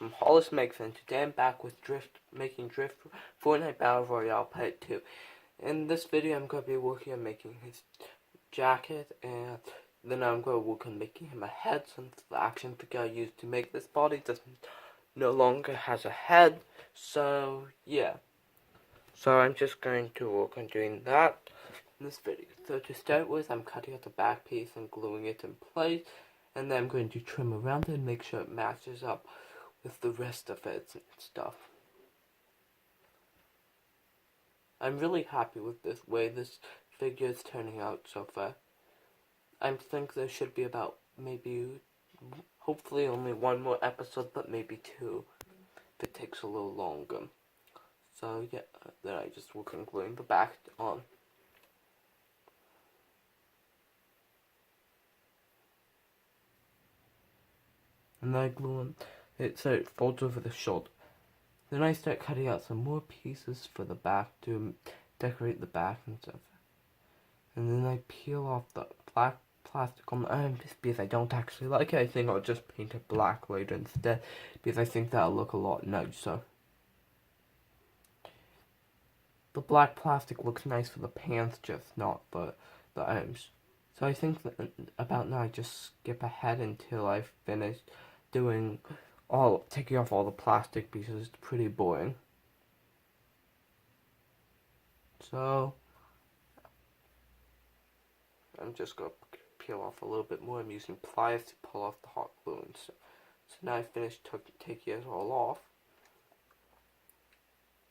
from Hollis Makes, and today I'm back with making Drift Fortnite Battle Royale Part 2. In this video I'm going to be working on making his jacket, and then I'm going to work on making him a head, since the action figure I used to make this body no longer has a head. So yeah, so I'm just going to work on doing that in this video. So to start with, I'm cutting out the back piece and gluing it in place, and then I'm going to trim around it and make sure it matches up with the rest of it and stuff. I'm really happy with this way this figure is turning out so far. I think there should be about hopefully only one more episode, but maybe two if it takes a little longer. So yeah, then I just work on gluing the back on. And then I glue on it so it folds over the shoulder. Then I start cutting out some more pieces for the back to decorate the back and stuff. And then I peel off the black plastic on the iron because I don't actually like it. I think I'll just paint it black later instead, because I think that'll look a lot nicer. The black plastic looks nice for the pants, just not for the arms. So I think that about now I just skip ahead until I finish taking off all the plastic pieces. It's pretty boring. So I'm just going to peel off a little bit more. I'm using pliers to pull off the hot glue and stuff. So now I finished taking it all off.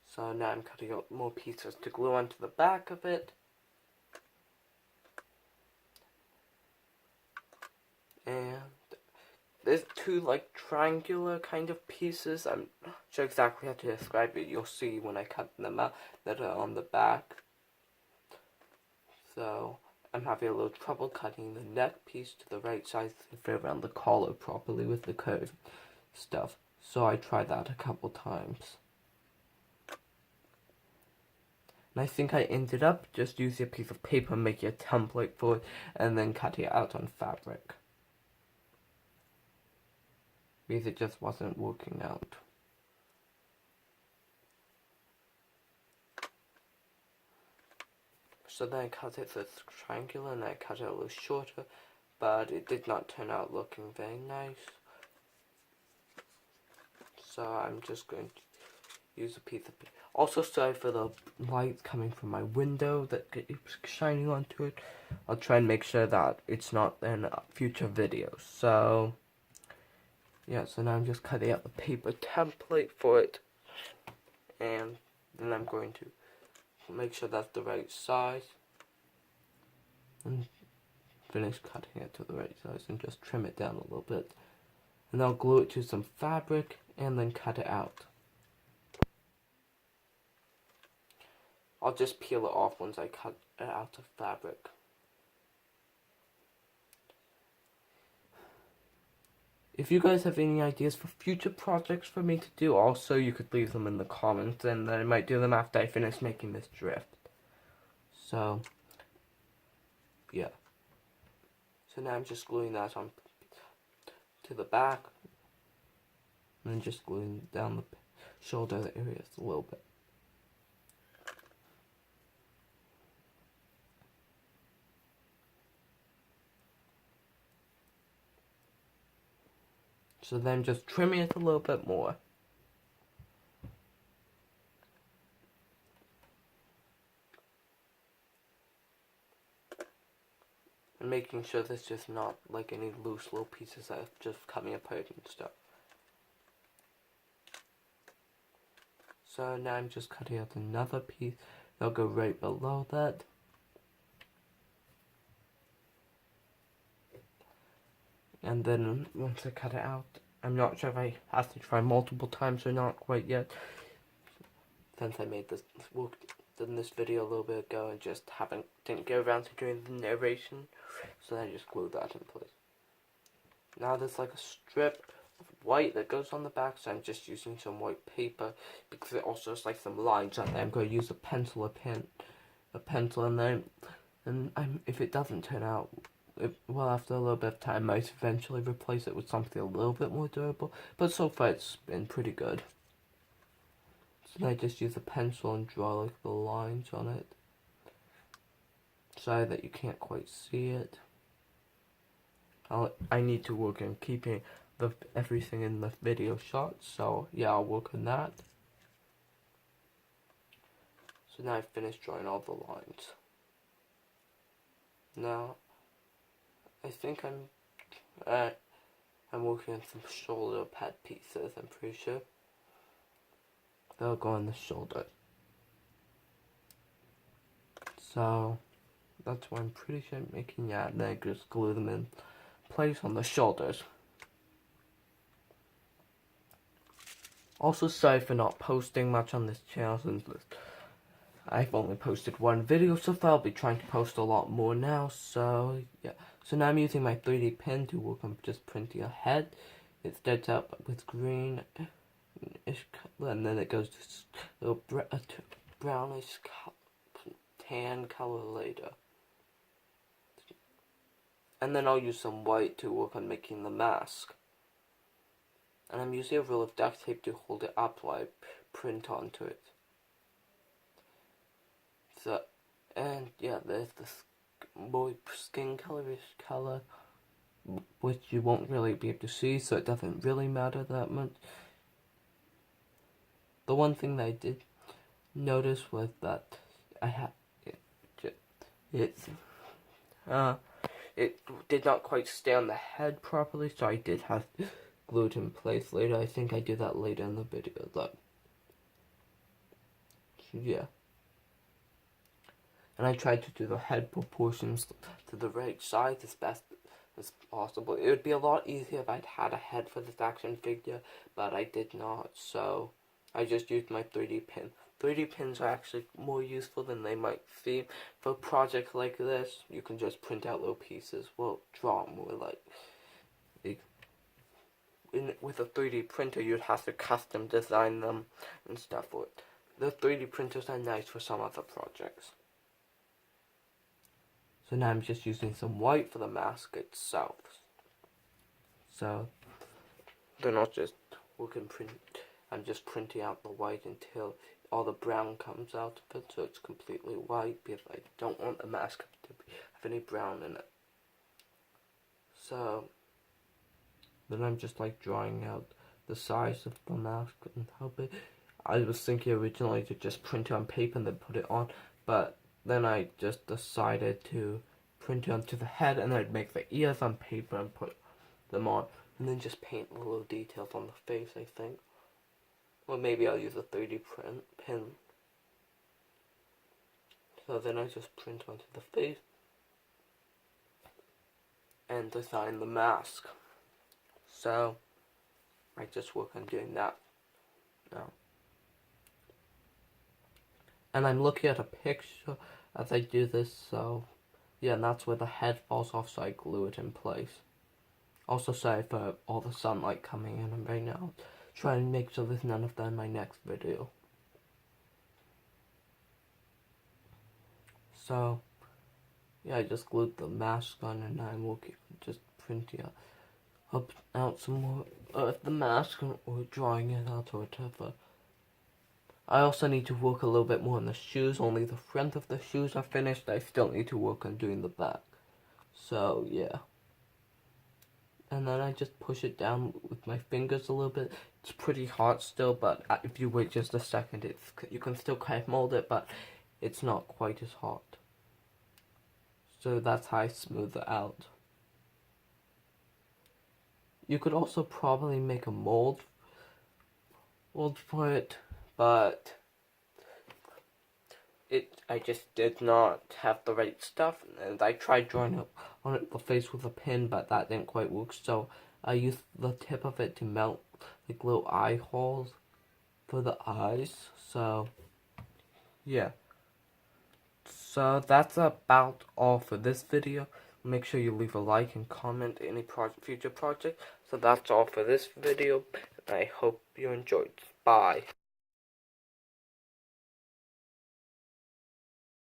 So now I'm cutting out more pieces to glue onto the back of it. And there's two triangular kind of pieces. I'm not sure exactly how to describe it. You'll see when I cut them out that are on the back. So I'm having a little trouble cutting the neck piece to the right size to fit around the collar properly with the curved stuff. So I tried that a couple times. And I think I ended up just using a piece of paper, making a template for it, and then cutting it out on fabric, because it just wasn't working out. So then I cut it so it's triangular, and I cut it a little shorter, but it did not turn out looking very nice. So I'm just going to use a piece of paper. Also, sorry for the light coming from my window that keeps shining onto it. I'll try and make sure that it's not in future videos. So yeah, so now I'm just cutting out the paper template for it, and then I'm going to make sure that's the right size, and finish cutting it to the right size, and just trim it down a little bit. And I'll glue it to some fabric, and then cut it out. I'll just peel it off once I cut it out of fabric. If you guys have any ideas for future projects for me to do, also you could leave them in the comments, and then I might do them after I finish making this drift. So yeah. So now I'm just gluing that on to the back, and then just gluing down the shoulder areas a little bit. So then just trimming it a little bit more. And making sure there's just not any loose little pieces that are just coming apart and stuff. So now I'm just cutting out another piece. That'll go right below that. And then once I cut it out, I'm not sure if I have to try multiple times or not quite yet, since I made this in this video a little bit ago and just didn't get around to doing the narration, so then I just glued that in place. Now there's a strip of white that goes on the back, so I'm just using some white paper because it also has some lines on there. I'm going to use a pencil, and then if it doesn't turn out well, after a little bit of time, I might eventually replace it with something a little bit more durable. But so far, it's been pretty good. So I just use a pencil and draw like the lines on it. Sorry that you can't quite see it. I need to work on keeping everything in the video shot, so yeah, I'll work on that. So now I've finished drawing all the lines. Now, I think I'm working on some shoulder pad pieces, I'm pretty sure. They'll go on the shoulder. So, that's what I'm pretty sure I'm making, yeah, and then I just glue them in place on the shoulders. Also, sorry for not posting much on this channel since I've only posted one video so far. I'll be trying to post a lot more now, so yeah. So now I'm using my 3D pen to work on just printing a head. It starts out with green-ish color, and then it goes to a brownish tan color later. And then I'll use some white to work on making the mask. And I'm using a roll of duct tape to hold it up while I print onto it. So, and yeah, there's this more skin colorish color, which you won't really be able to see, so it doesn't really matter that much. The one thing that I did notice was that I had it did not quite stay on the head properly, so I did have to glue it in place later. I think I do that later in the video, though. Yeah. And I tried to do the head proportions to the right size as best as possible. It would be a lot easier if I'd had a head for this action figure, but I did not, so I just used my 3D pen. 3D pens are actually more useful than they might seem. For a project like this, you can just print out little pieces. Well, draw more like... with a 3D printer, you'd have to custom design them and stuff. The 3D printers are nice for some other projects. So now I'm just using some white for the mask itself. So they're not just working print. I'm just printing out the white until all the brown comes out of it, so it's completely white, because I don't want the mask to have any brown in it. So then I'm just like drawing out the size of the mask and how big. I was thinking originally to just print it on paper and then put it on, but then I just decided to print it onto the head, and I'd make the ears on paper and put them on, and then just paint the little details on the face, I think. Or maybe I'll use a 3D pen. So then I just print onto the face and design the mask. So I just work on doing that now. And I'm looking at a picture as I do this, so yeah, and that's where the head falls off, so I glue it in place. Also sorry for all the sunlight coming in right now. Try and make sure there's none of that in my next video. So yeah, I just glued the mask on, and I'm working just printing out some more of the mask, or drawing it out, or whatever. I also need to work a little bit more on the shoes. Only the front of the shoes are finished. I still need to work on doing the back. So, yeah. And then I just push it down with my fingers a little bit. It's pretty hot still, but if you wait just a second, you can still kind of mold it, but it's not quite as hot. So that's how I smooth it out. You could also probably make a mold for it, but I just did not have the right stuff, and I tried drawing it on the face with a pin, but that didn't quite work, so I used the tip of it to melt like little eye holes for the eyes. So yeah, so that's about all for this video. Make sure you leave a like and comment any future project. So that's all for this video, and I hope you enjoyed. Bye.